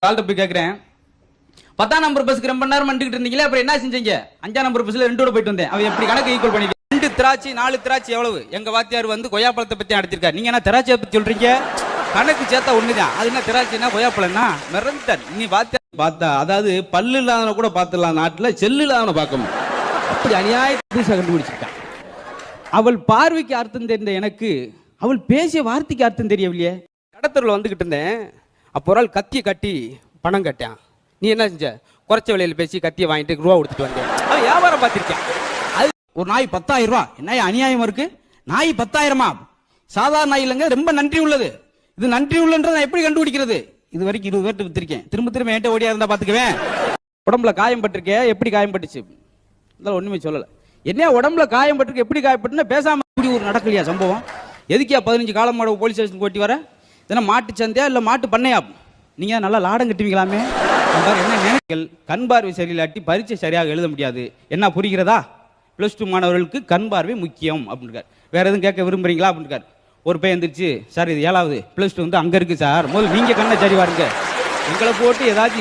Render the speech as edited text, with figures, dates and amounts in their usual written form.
ஆள்கிட்ட போய் கேட்கிறேன், 10ஆம் நம்பர் பஸ்க்கு ரொம்ப நேரம் பண்ணிட்டு இருந்தீங்களே, அப்புறம் என்ன செஞ்சீங்க? 5ஆம் நம்பர் பஸ்ல 2 போயிட்டு வந்தேன். அவன் எப்படி கணக்கு ஈக்குவல் பண்ணி 2 திராட்சை 4 திராட்சை எவ்வளவு? எங்க வாத்தியார் வந்து கொய்யாப்பழத்தை பத்தி நடத்திருக்காரு. நீங்க என்ன திராட்சையை பத்தி சொல்றீங்க? கணக்கு சேர்த்தா ஒண்ணுதான். அது என்ன திராட்சைனா கொய்யாப்பழம்னா மிரண்டார். நீ வாத்தியார் பார்த்தா, அதாவது பல்லு இல்லாதவனை கூட பார்த்துடலாம், நாட்டுல செல்லு இல்லாதவனை பார்க்கணும். அப்படி அநியாயத்தை கண்டுபிடிச்சிருக்கான். அவள் பார்வைக்கு அர்த்தம் தெரிந்த எனக்கு அவள் பேசிய வார்த்தைக்கு அர்த்தம் தெரியவில்லையே. கடத்தூர்ல வந்துகிட்டு இருந்தேன். அப்போ ஒரு ஆள் கத்தியை கட்டி பணம் கட்டான். நீ என்ன செஞ்ச? குறைச்ச விலையில பேசி கத்தியை வாங்கிட்டு ரூபா கொடுத்துட்டு வந்தேன். அவன் வியாபாரம் பார்த்திருக்கேன். அது ஒரு நாய் 10,000 ரூபா. என்ன அநியாயம் இருக்கு? நாய் 10,000மா? சாதாரண நாய் இல்லைங்க, ரொம்ப நன்றி உள்ளது. இது நன்றி உள்ளன்றதை நான் எப்படி கண்டுபிடிக்கிறது? இது வரைக்கும் 20 பேர்ட்டு வித்திருக்கேன். திரும்ப என்கிட்ட ஓடியா இருந்தா பாத்துக்குவேன். உடம்புல காயம் பட்டிருக்கே, எப்படி காயம் பட்டுச்சு? இதெல்லாம் ஒண்ணுமே சொல்லல. என்ன உடம்புல காயம் பட்டிருக்கு, எப்படி காயப்பட்டுன்னா பேசாம இப்படி ஒரு நடக்கலையா சம்பவம்? எதுக்கியா 15 காலம் மாட போலீஸ் ஸ்டேஷன் ஓட்டி வர? இதெல்லாம் மாட்டு சந்தையா இல்ல மாட்டு பண்ணையா? நீங்க நல்லா லாடம் கட்டுவீங்களாமே. என்ன நினைக்கல்? கண் பார்வை சரியில்லாட்டி பரீட்சை சரியாக எழுத முடியாது. என்ன புரிகிறதா? +2 மாணவர்களுக்கு கண் பார்வை முக்கியம் அப்படின்னு. வேற எதுவும் கேட்க விரும்புறீங்களா அப்படின்னு. ஒரு பையன் எந்திரிச்சு, சார் இது 7வது +2 வந்து அங்க இருக்கு சார், முதல்ல நீங்க கண்ணை சரி வாருங்க, எங்களை போட்டு ஏதாச்சும்